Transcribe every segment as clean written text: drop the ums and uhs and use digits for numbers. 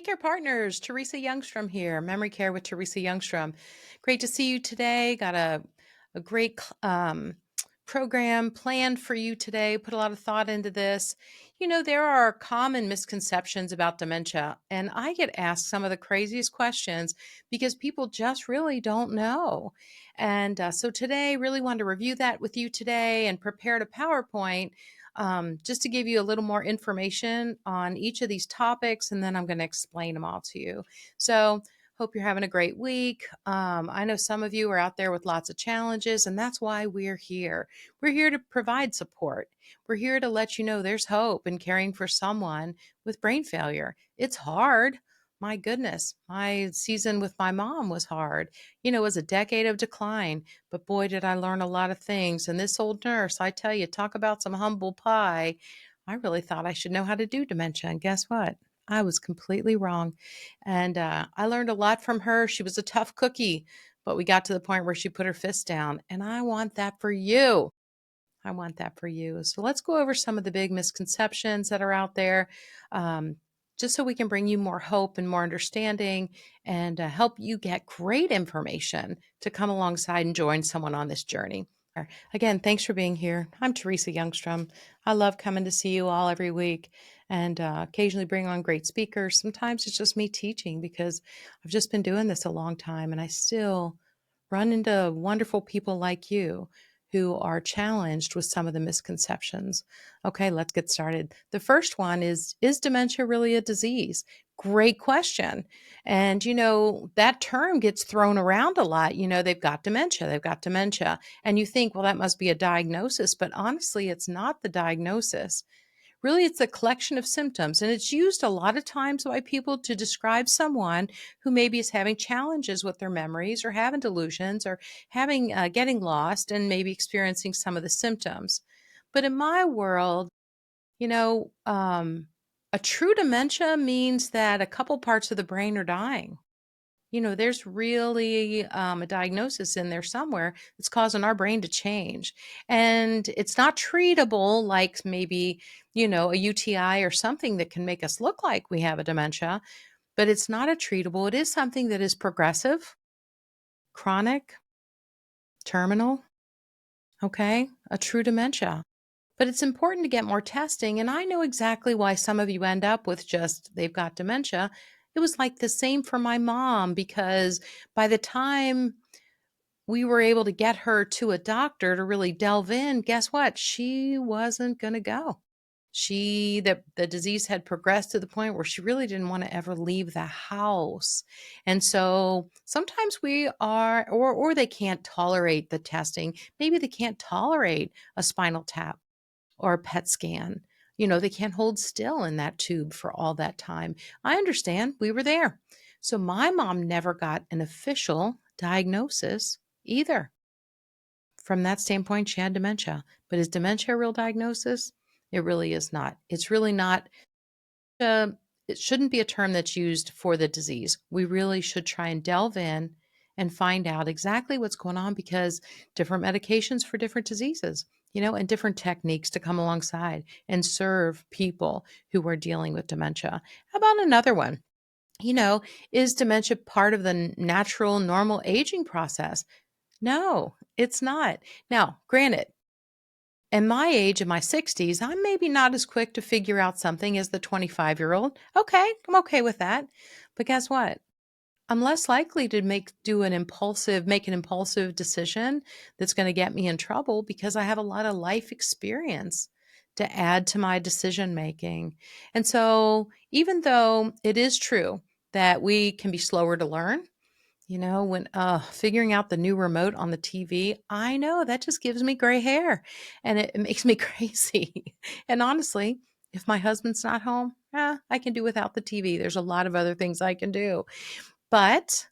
Care Partners, Teresa Youngstrom here, Memory Care with Teresa Youngstrom. Great to see you today. Got a great program planned for you today. Put a lot of thought into this. There are common misconceptions about dementia, and I get asked some of the craziest questions because people just really don't know. And so today, really wanted to review that with you today and prepared a PowerPoint just to give you a little more information on each of these topics, and then I'm going to explain them all to you. So, hope you're having a great week. I know some of you are out there with lots of challenges, and that's why we're here. We're here to provide support. We're here to let you know there's hope in caring for someone with brain failure. It's hard. My goodness, my season with my mom was hard. It was a decade of decline, but boy, did I learn a lot of things. And this old nurse, I tell you, talk about some humble pie. I really thought I should know how to do dementia. And guess what? I was completely wrong. And I learned a lot from her. She was a tough cookie, but we got to the point where she put her fist down. And I want that for you. I want that for you. So let's go over some of the big misconceptions that are out there, um, just so we can bring you more hope and more understanding and help you get great information to come alongside and join someone on this journey. Again, thanks for being here. I'm Teresa Youngstrom. I love coming to see you all every week and occasionally bring on great speakers. Sometimes it's just me teaching because I've just been doing this a long time and I still run into wonderful people like you who are challenged with some of the misconceptions. Okay, let's get started. The first one is dementia really a disease? Great question. And that term gets thrown around a lot. They've got dementia, they've got dementia. And you think, well, that must be a diagnosis, but honestly, it's not the diagnosis. Really, it's a collection of symptoms, and it's used a lot of times by people to describe someone who maybe is having challenges with their memories or having delusions or having getting lost and maybe experiencing some of the symptoms. But in my world, you know, um, a true dementia means that a couple parts of the brain are dying. There's really a diagnosis in there somewhere that's causing our brain to change. And it's not treatable like maybe, a UTI or something that can make us look like we have a dementia, but it's not a treatable. It is something that is progressive, chronic, terminal, okay? A true dementia. But it's important to get more testing. And I know exactly why some of you end up with just they've got dementia. It was like the same for my mom because by the time we were able to get her to a doctor to really delve in, guess what? She wasn't going to go. The disease had progressed to the point where she really didn't want to ever leave the house. And so sometimes we are, or they can't tolerate the testing. Maybe they can't tolerate a spinal tap or a PET scan. They can't hold still in that tube for all that time. I understand. We were there. So my mom never got an official diagnosis either. From that standpoint, she had dementia. But is dementia a real diagnosis? It really is not. It's really not. Uh, it shouldn't be a term that's used for the disease. We really should try and delve in and find out exactly what's going on because different medications for different diseases, and different techniques to come alongside and serve people who are dealing with dementia. How about another one? Is dementia part of the natural, normal aging process? No, it's not. Now, granted, in my age, in my 60s, I'm maybe not as quick to figure out something as the 25-year-old. Okay, I'm okay with that. But guess what? I'm less likely to make an impulsive decision that's going to get me in trouble because I have a lot of life experience to add to my decision making. And so, even though it is true that we can be slower to learn, when figuring out the new remote on the TV, I know that just gives me gray hair and it makes me crazy. And honestly, if my husband's not home, I can do without the TV. There's a lot of other things I can do. But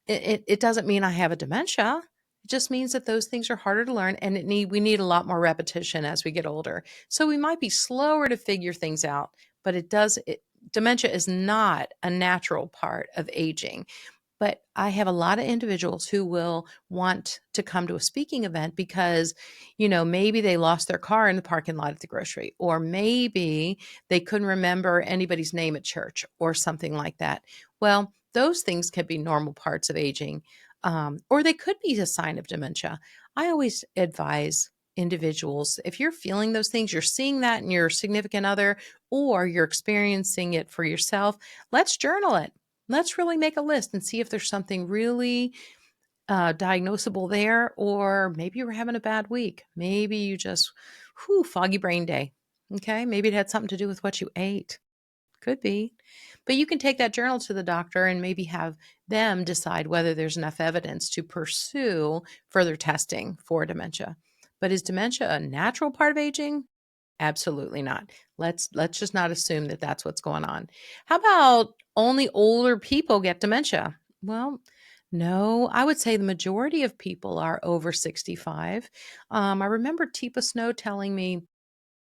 it doesn't mean I have a dementia. It just means that those things are harder to learn and we need a lot more repetition as we get older. So we might be slower to figure things out, but dementia is not a natural part of aging. But I have a lot of individuals who will want to come to a speaking event because, maybe they lost their car in the parking lot at the grocery, or maybe they couldn't remember anybody's name at church or something like that. Well, those things could be normal parts of aging, or they could be a sign of dementia. I always advise individuals, if you're feeling those things, you're seeing that in your significant other, or you're experiencing it for yourself, let's journal it. Let's really make a list and see if there's something really diagnosable there, or maybe you were having a bad week. Maybe you just, foggy brain day. Okay. Maybe it had something to do with what you ate. Could be. But you can take that journal to the doctor and maybe have them decide whether there's enough evidence to pursue further testing for dementia. But is dementia a natural part of aging? Absolutely not. Let's just not assume that that's what's going on. How about only older people get dementia? Well, no, I would say the majority of people are over 65. I remember Teepa Snow telling me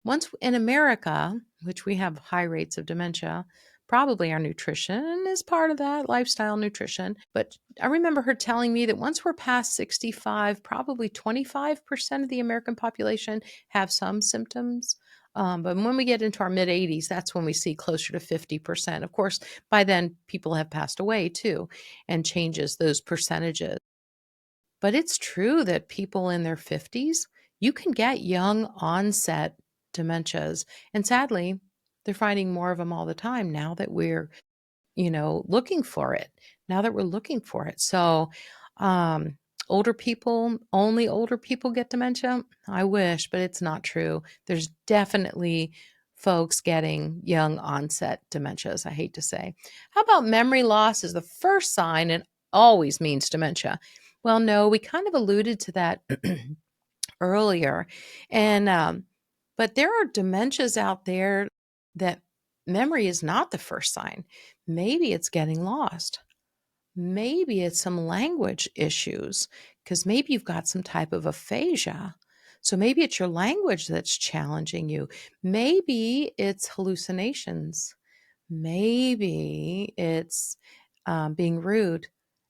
once in America, which we have high rates of dementia, probably our nutrition is part of that, lifestyle nutrition. But I remember her telling me that once we're past 65, probably 25% of the American population have some symptoms. But when we get into our mid 80s, that's when we see closer to 50%. Of course, by then, people have passed away too, and changes those percentages. But it's true that people in their 50s, you can get young onset dementias. And sadly, they're finding more of them all the time now that we're, looking for it. Now that we're looking for it. So, um, only older people get dementia. I wish, but it's not true. There's definitely folks getting young onset dementias, I hate to say. How about memory loss is the first sign and always means dementia? Well, no, we kind of alluded to that earlier. And, but there are dementias out there that memory is not the first sign. Maybe it's getting lost. Maybe it's some language issues because maybe you've got some type of aphasia. So maybe it's your language that's challenging you. Maybe it's hallucinations. Maybe it's being rude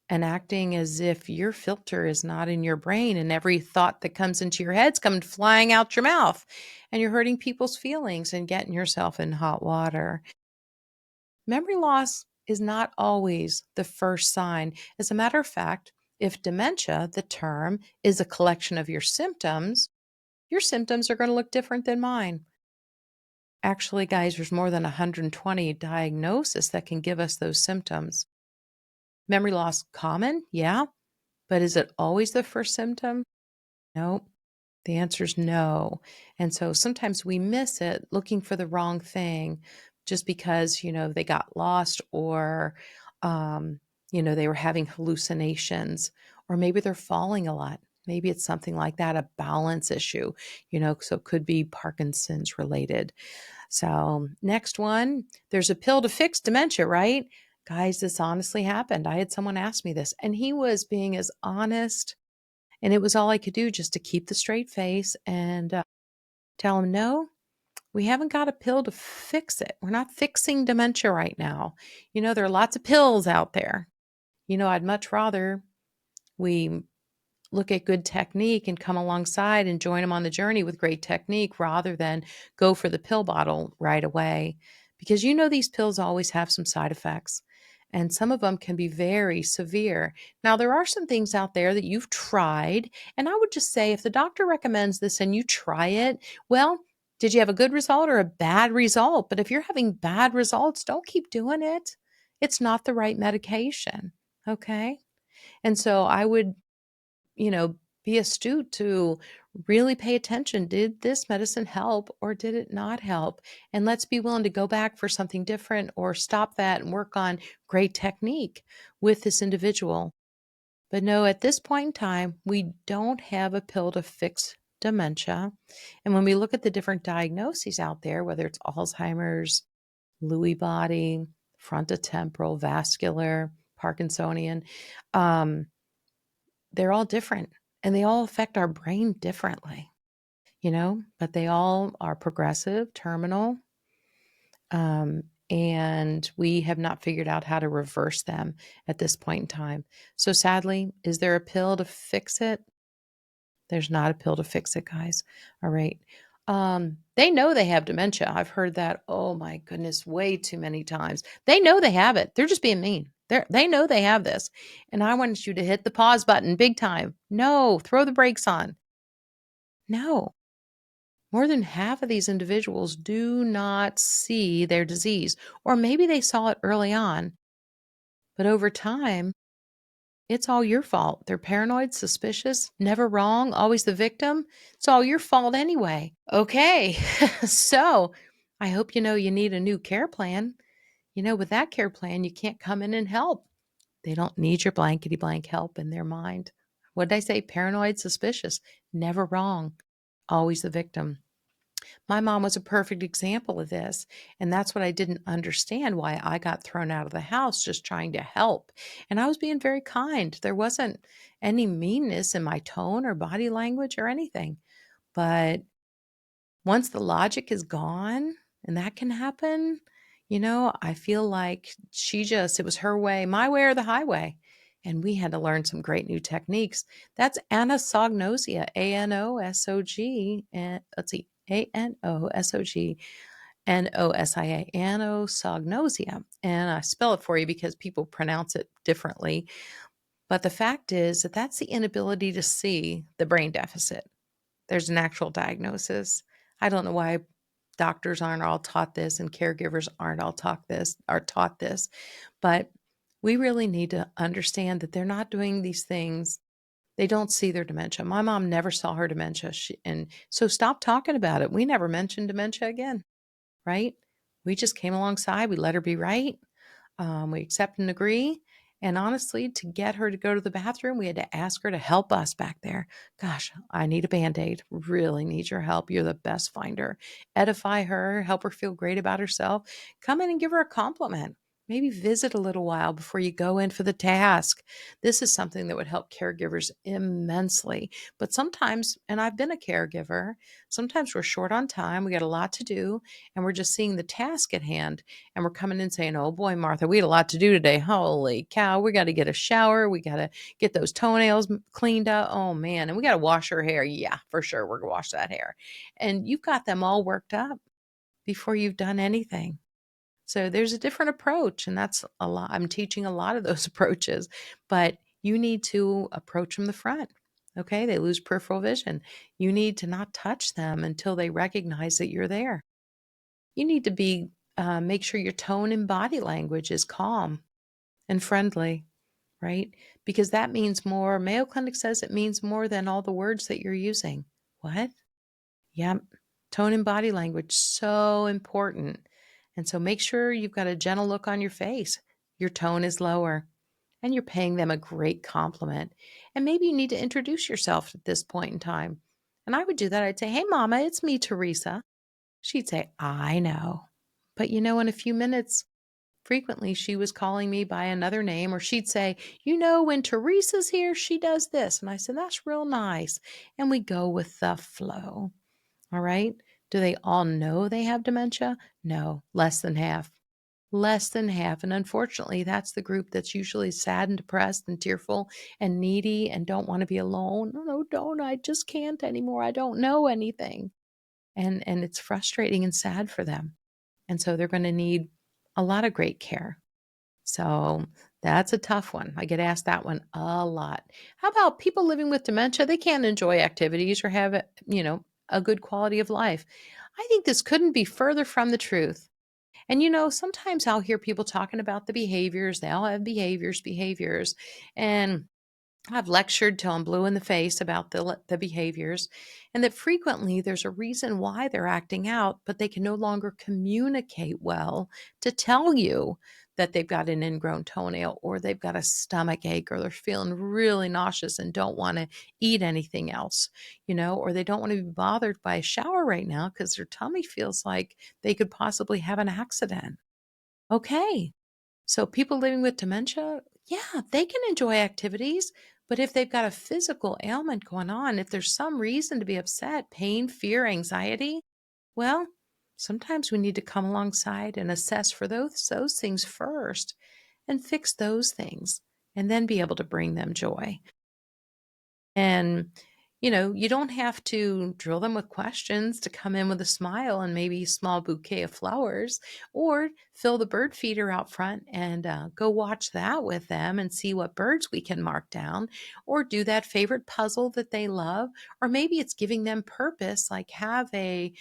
and acting as if your filter is not in your brain and every thought that comes into your head's coming flying out your mouth and you're hurting people's feelings and getting yourself in hot water. Memory loss is not always the first sign. As a matter of fact, if dementia, the term, is a collection of your symptoms are going to look different than mine. Actually, guys, there's more than 120 diagnoses that can give us those symptoms. Memory loss common? Yeah. But is it always the first symptom? No. The answer is no. And so sometimes we miss it looking for the wrong thing just because, they got lost or, um, they were having hallucinations or maybe they're falling a lot. Maybe it's something like that, a balance issue, so it could be Parkinson's related. So, next one, there's a pill to fix dementia, right? Guys, this honestly happened. I had someone ask me this, and he was being as honest, and it was all I could do just to keep the straight face and tell him, no, we haven't got a pill to fix it. We're not fixing dementia right now. There are lots of pills out there. I'd much rather we look at good technique and come alongside and join them on the journey with great technique rather than go for the pill bottle right away. Because these pills always have some side effects and some of them can be very severe. Now, there are some things out there that you've tried. And I would just say if the doctor recommends this and you try it, well, did you have a good result or a bad result? But if you're having bad results, don't keep doing it. It's not the right medication. Okay. And so I would you know, be astute to really pay attention. Did this medicine help or did it not help? And let's be willing to go back for something different or stop that and work on great technique with this individual. But no, at this point in time, we don't have a pill to fix dementia. And when we look at the different diagnoses out there, whether it's Alzheimer's, Lewy body, frontotemporal, vascular, Parkinsonian, um, they're all different and they all affect our brain differently, but they all are progressive, terminal, and we have not figured out how to reverse them at this point in time. So sadly, is there a pill to fix it? There's not a pill to fix it, guys. All right. They know they have dementia. I've heard that, oh my goodness, way too many times. They know they have it. They're just being mean. They know they have this. And I want you to hit the pause button big time. No, throw the brakes on. No. More than half of these individuals do not see their disease, or maybe they saw it early on, but over time, it's all your fault. They're paranoid, suspicious, never wrong, always the victim. It's all your fault anyway. Okay. So I hope you know you need a new care plan. With that care plan, you can't come in and help. They don't need your blankety blank help in their mind. What did I say? Paranoid, suspicious, never wrong, always the victim. My mom was a perfect example of this. And that's what I didn't understand why I got thrown out of the house just trying to help. And I was being very kind. There wasn't any meanness in my tone or body language or anything. But once the logic is gone, and that can happen, I feel like it was her way, my way or the highway. And we had to learn some great new techniques. That's anosognosia, ANOSOG, and let's see, ANOSOGNOSIA, anosognosia. And I spell it for you because people pronounce it differently. But the fact is that that's the inability to see the brain deficit. There's an actual diagnosis. I don't know why doctors aren't all taught this and caregivers aren't all taught this, but we really need to understand that they're not doing these things. They don't see their dementia. My mom never saw her dementia. And so stop talking about it. We never mentioned dementia again, right? We just came alongside. We let her be right. We accept and agree. And honestly, to get her to go to the bathroom, we had to ask her to help us back there. Gosh, I need a Band-Aid. Really need your help. You're the best finder. Edify her, help her feel great about herself. Come in and give her a compliment. Maybe visit a little while before you go in for the task. This is something that would help caregivers immensely. But sometimes, and I've been a caregiver, sometimes we're short on time. We got a lot to do, and we're just seeing the task at hand. And we're coming in saying, oh boy, Martha, we had a lot to do today. Holy cow, we got to get a shower. We got to get those toenails cleaned up. Oh man. And we got to wash her hair. Yeah, for sure. We're going to wash that hair. And you've got them all worked up before you've done anything. So there's a different approach. And that's a lot. I'm teaching a lot of those approaches, but you need to approach from the front. Okay. They lose peripheral vision. You need to not touch them until they recognize that you're there. You need to make sure your tone and body language is calm and friendly, right? Because that means more. Mayo Clinic says it means more than all the words that you're using. What? Yep. Tone and body language, so important. And so make sure you've got a gentle look on your face. Your tone is lower and you're paying them a great compliment. And maybe you need to introduce yourself at this point in time. And I would do that. I'd say, hey, Mama, it's me, Teresa. She'd say, I know. But in a few minutes, frequently she was calling me by another name, or she'd say, when Teresa's here, she does this. And I said, that's real nice. And we go with the flow. All right. Do they all know they have dementia? No, less than half. Less than half. And unfortunately, that's the group that's usually sad and depressed and tearful and needy and don't want to be alone. No, don't. I just can't anymore. I don't know anything. And it's frustrating and sad for them. And so they're going to need a lot of great care. So that's a tough one. I get asked that one a lot. How about people living with dementia? They can't enjoy activities or have, a good quality of life. I think this couldn't be further from the truth. And, sometimes I'll hear people talking about the behaviors. They all have behaviors. And I've lectured till I'm blue in the face about the behaviors, and that frequently there's a reason why they're acting out, but they can no longer communicate well to tell you that they've got an ingrown toenail or they've got a stomach ache or they're feeling really nauseous and don't want to eat anything else, or they don't want to be bothered by a shower right now because their tummy feels like they could possibly have an accident. Okay. So people living with dementia, yeah, they can enjoy activities, but if they've got a physical ailment going on, if there's some reason to be upset, pain, fear, anxiety, well, Sometimes we need to come alongside and assess for those things first and fix those things and then be able to bring them joy. And, you don't have to drill them with questions to come in with a smile and maybe a small bouquet of flowers, or fill the bird feeder out front and go watch that with them and see what birds we can mark down, or do that favorite puzzle that they love. Or maybe it's giving them purpose, like have a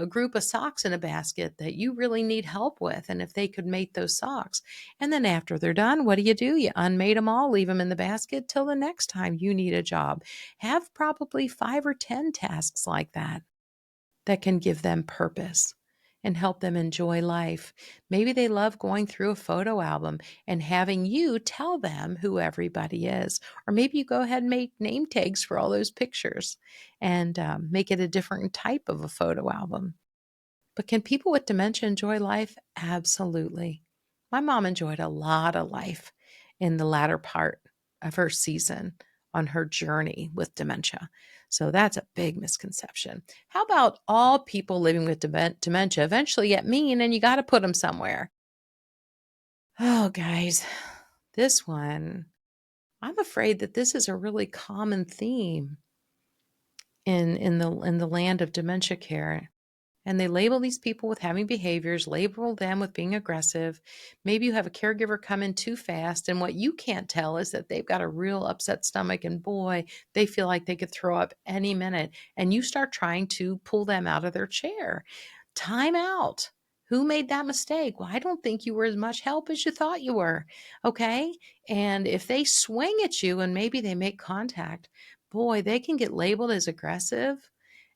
group of socks in a basket that you really need help with. And if they could mate those socks, and then after they're done, what do? You unmate them all, leave them in the basket till the next time you need a job. Have probably 5 or 10 tasks like that can give them purpose and help them enjoy life. Maybe they love going through a photo album and having you tell them who everybody is. Or maybe you go ahead and make name tags for all those pictures and make it a different type of a photo album. But can people with dementia enjoy life? Absolutely. My mom enjoyed a lot of life in the latter part of her season on her journey with dementia. So that's a big misconception. How about all people living with dementia eventually get mean and you got to put them somewhere? Oh, guys, this one, I'm afraid that this is a really common theme in the land of dementia care. And they label these people with having behaviors, label them with being aggressive. Maybe you have a caregiver come in too fast, and what you can't tell is that they've got a real upset stomach, and boy, they feel like they could throw up any minute. And you start trying to pull them out of their chair. Time out. Who made that mistake? Well, I don't think you were as much help as you thought you were. Okay. And if they swing at you and maybe they make contact, boy, they can get labeled as aggressive,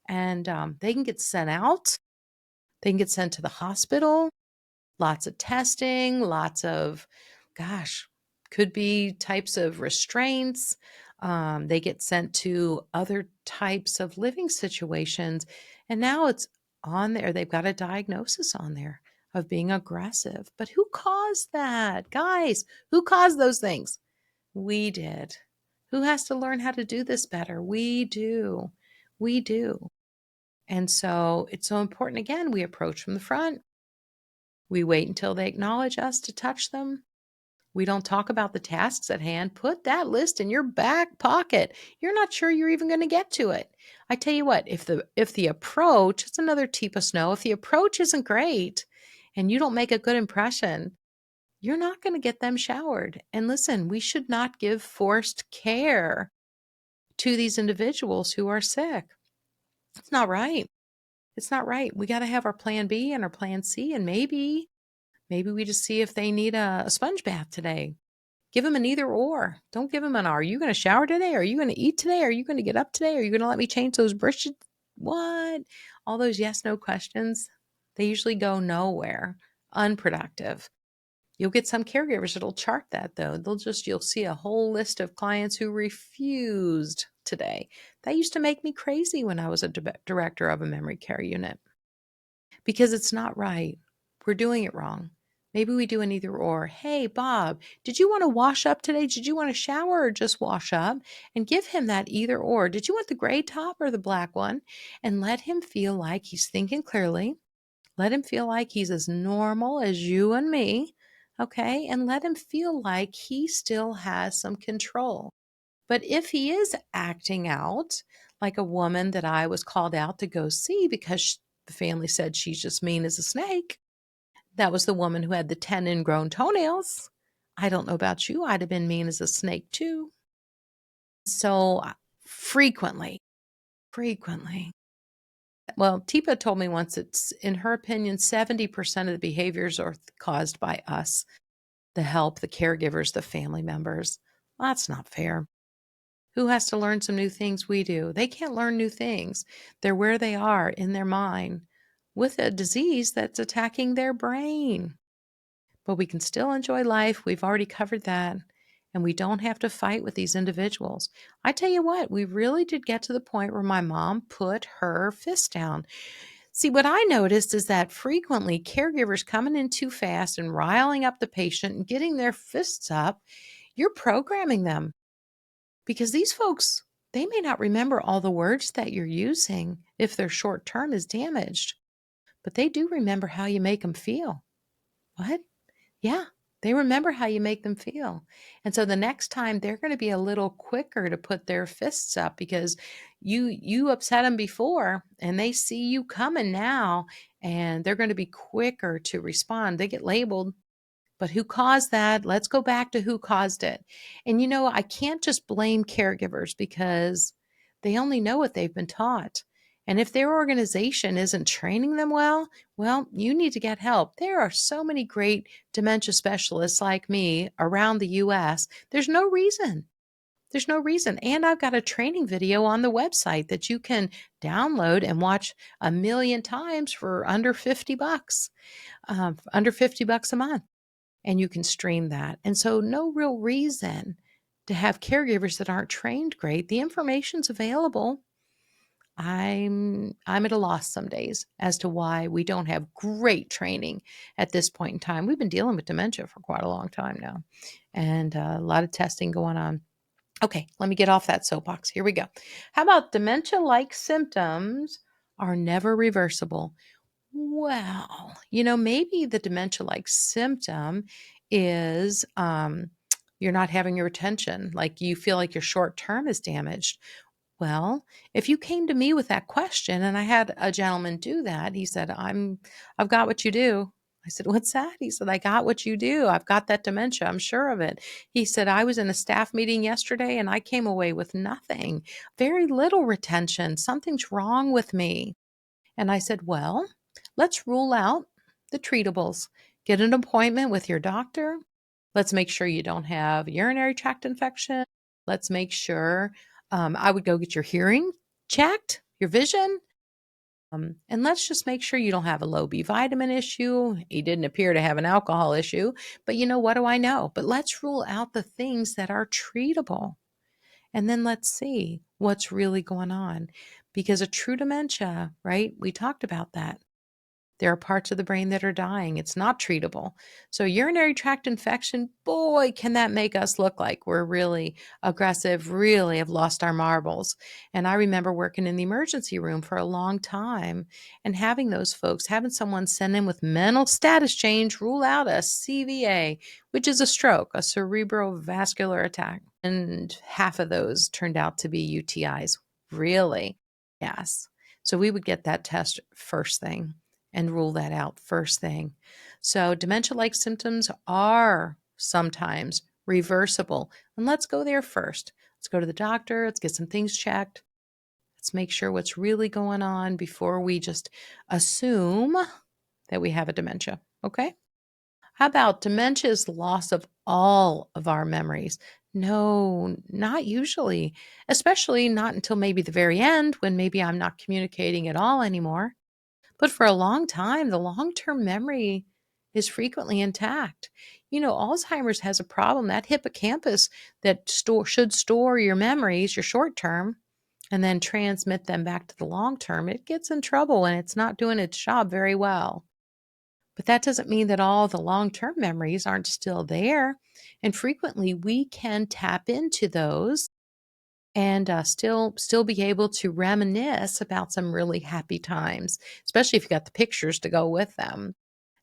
and they can get sent out. They can get sent to the hospital, lots of testing, lots of, gosh, could be types of restraints. They get sent to other types of living situations. And now it's on there. They've got a diagnosis on there of being aggressive. But who caused that? Guys, who caused those things? We did. Who has to learn how to do this better? We do. We do. And so it's so important. Again, we approach from the front. We wait until they acknowledge us to touch them. We don't talk about the tasks at hand. Put that list in your back pocket. You're not sure you're even going to get to it. I tell you what, if the approach, it's another Teepa Snow, if the approach isn't great and you don't make a good impression, you're not going to get them showered. And listen, we should not give forced care to these individuals who are sick. It's not right. It's not right. We got to have our plan B and our plan C, and maybe we just see if they need a sponge bath today. Give them an either or. Don't give them an are you going to shower today? Are you going to eat today? Are you going to get up today? Are you going to let me change those brushes? What? All those yes, no questions, they usually go nowhere, unproductive. You'll get some caregivers that'll chart that though. You'll see a whole list of clients who refused today. That used to make me crazy when I was a director of a memory care unit, because it's not right. We're doing it wrong. Maybe we do an either or. Hey, Bob, did you want to wash up today? Did you want to shower or just wash up? And give him that either or. Did you want the gray top or the black one? And let him feel like he's thinking clearly. Let him feel like he's as normal as you and me. Okay. And let him feel like he still has some control. But if he is acting out like a woman that I was called out to go see because the family said she's just mean as a snake, that was the woman who had the 10 ingrown toenails. I don't know about you. I'd have been mean as a snake too. So frequently. Well, Teepa told me once it's, in her opinion, 70% of the behaviors are caused by us, the help, the caregivers, the family members. Well, that's not fair. Who has to learn some new things? We do. They can't learn new things. They're where they are in their mind with a disease that's attacking their brain. But we can still enjoy life. We've already covered that. And we don't have to fight with these individuals. I tell you what, we really did get to the point where my mom put her fist down. See, what I noticed is that frequently caregivers coming in too fast and riling up the patient and getting their fists up, you're programming them. Because these folks, they may not remember all the words that you're using if their short term is damaged. but they do remember how you make them feel. What? Yeah, they remember how you make them feel. And so the next time they're going to be a little quicker to put their fists up because you upset them before and they see you coming now, and they're going to be quicker to respond. They get labeled, but who caused that? Let's go back to who caused it. And I can't just blame caregivers because they only know what they've been taught. And if their organization isn't training them well, you need to get help. There are so many great dementia specialists like me around the US. There's no reason. There's no reason. And I've got a training video on the website that you can download and watch a million times for under 50 bucks, under 50 bucks a month, and you can stream that. And so no real reason to have caregivers that aren't trained great. The information's available. I'm at a loss some days as to why we don't have great training at this point in time. We've been dealing with dementia for quite a long time now, and a lot of testing going on. Okay, let me get off that soapbox. Here we go. How about dementia-like symptoms are never reversible? Well, maybe the dementia-like symptom is you're not having your attention, like you feel like your short term is damaged. Well, if you came to me with that question, and I had a gentleman do that, he said, I've got what you do. I said, what's that? He said, I got what you do. I've got that dementia. I'm sure of it. He said, I was in a staff meeting yesterday and I came away with nothing, very little retention. Something's wrong with me. And I said, well, let's rule out the treatables. Get an appointment with your doctor. Let's make sure you don't have urinary tract infection. Let's make sure I would go get your hearing checked, your vision. And let's just make sure you don't have a low B vitamin issue. He didn't appear to have an alcohol issue, but what do I know? But let's rule out the things that are treatable. And then let's see what's really going on. Because a true dementia, right? We talked about that. There are parts of the brain that are dying. It's not treatable. So urinary tract infection, boy, can that make us look like we're really aggressive, really have lost our marbles. And I remember working in the emergency room for a long time and having those folks, having someone send in with mental status change, rule out a CVA, which is a stroke, a cerebrovascular attack. And half of those turned out to be UTIs. Really? Yes. So we would get that test first thing and rule that out first thing. So dementia-like symptoms are sometimes reversible. And let's go there first. Let's go to the doctor. Let's get some things checked. Let's make sure what's really going on before we just assume that we have a dementia. Okay? How about dementia's loss of all of our memories? No, not usually, especially not until maybe the very end when maybe I'm not communicating at all anymore. But for a long time, the long-term memory is frequently intact. Alzheimer's has a problem. That hippocampus that should store your memories, your short term, and then transmit them back to the long term, it gets in trouble and it's not doing its job very well. But that doesn't mean that all the long-term memories aren't still there. And frequently we can tap into those and still be able to reminisce about some really happy times, especially if you got the pictures to go with them.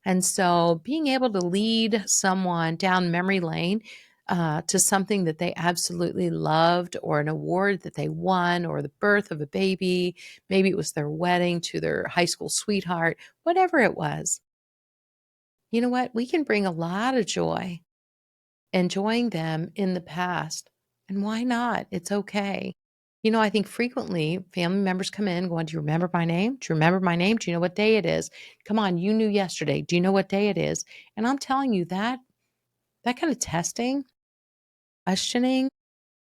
And so being able to lead someone down memory lane to something that they absolutely loved, or an award that they won, or the birth of a baby, maybe it was their wedding to their high school sweetheart, whatever it was. You know what? We can bring a lot of joy enjoying them in the past. And why not? It's okay. I think frequently family members come in going, do you remember my name? Do you remember my name? Do you know what day it is? Come on, you knew yesterday. Do you know what day it is? And I'm telling you that kind of testing, questioning,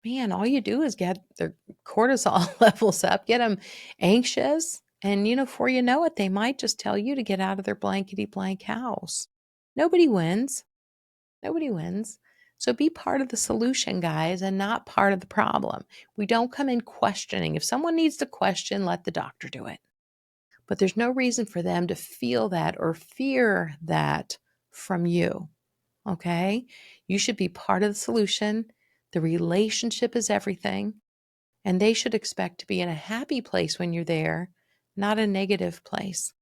man, all you do is get their cortisol levels up, get them anxious. And, before you know it, they might just tell you to get out of their blankety blank house. Nobody wins. Nobody wins. So be part of the solution, guys, and not part of the problem. We don't come in questioning. If someone needs to question, let the doctor do it. But there's no reason for them to feel that or fear that from you. Okay? You should be part of the solution. The relationship is everything. And they should expect to be in a happy place when you're there, not a negative place.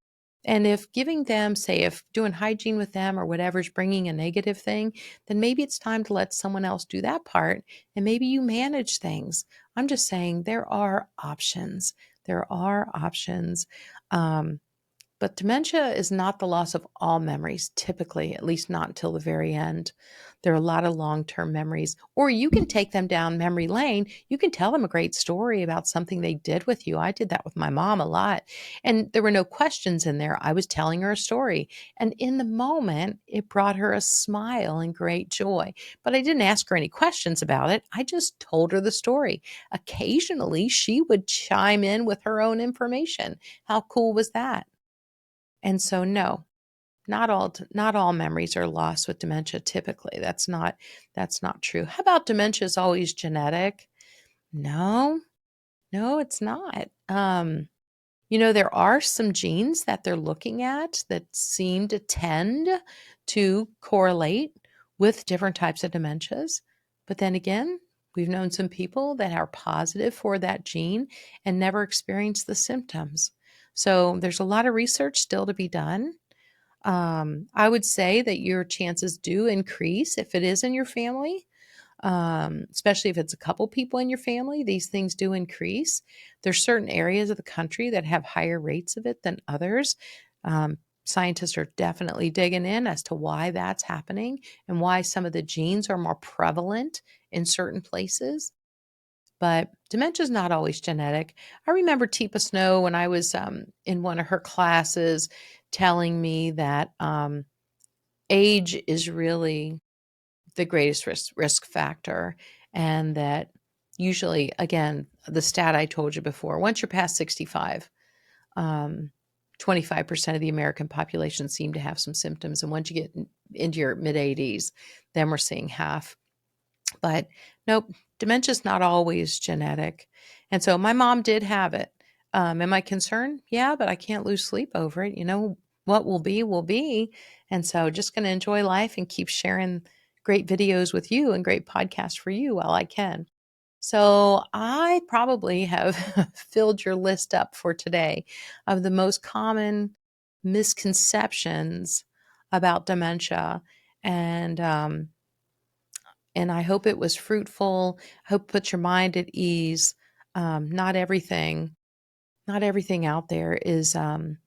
And if giving them, say, if doing hygiene with them or whatever is bringing a negative thing, then maybe it's time to let someone else do that part and maybe you manage things. I'm just saying there are options. There are options. Um, but dementia is not the loss of all memories, typically, at least not until the very end. There are a lot of long term memories, or you can take them down memory lane. You can tell them a great story about something they did with you. I did that with my mom a lot, and there were no questions in there. I was telling her a story, and in the moment, it brought her a smile and great joy. But I didn't ask her any questions about it. I just told her the story. Occasionally, she would chime in with her own information. How cool was that? And so, no, not all memories are lost with dementia typically. That's not true. How about dementia is always genetic? No, no, it's not. There are some genes that they're looking at that seem to tend to correlate with different types of dementias. But then again, we've known some people that are positive for that gene and never experienced the symptoms. So there's a lot of research still to be done. I would say that your chances do increase if it is in your family, especially if it's a couple people in your family. These things do increase. There's certain areas of the country that have higher rates of it than others. Um, Scientists are definitely digging in as to why that's happening and why some of the genes are more prevalent in certain places. But dementia is not always genetic. I remember Teepa Snow when I was in one of her classes telling me that age is really the greatest risk factor, and that usually, again, the stat I told you before, once you're past 65, um, 25% of the American population seem to have some symptoms. And once you get into your mid 80s, then we're seeing half. But nope, dementia's not always genetic. And so my mom did have it. Am I concerned? Yeah, but I can't lose sleep over it. What will be, will be. And so just going to enjoy life and keep sharing great videos with you and great podcasts for you while I can. So I probably have filled your list up for today of the most common misconceptions about dementia. And I hope it was fruitful. I hope it put your mind at ease. Not everything out there is, the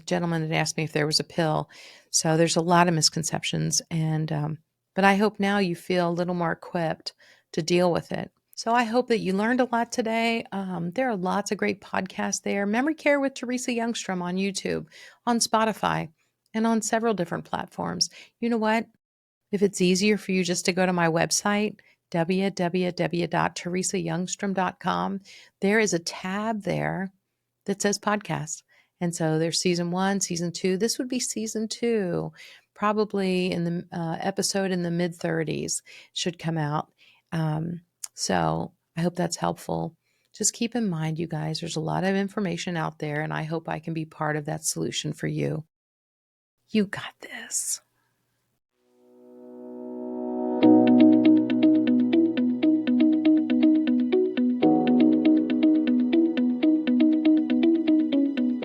gentleman that asked me if there was a pill. So there's a lot of misconceptions, but I hope now you feel a little more equipped to deal with it. So I hope that you learned a lot today. There are lots of great podcasts there. Memory Care with Teresa Youngstrom on YouTube, on Spotify, and on several different platforms. You know what? If it's easier for you just to go to my website, www.teresayoungstrom.com, there is a tab there that says podcast. And so there's season 1, season 2. This would be season 2, probably in the episode in the mid 30s should come out. So I hope that's helpful. Just keep in mind, you guys, there's a lot of information out there, and I hope I can be part of that solution for you. You got this.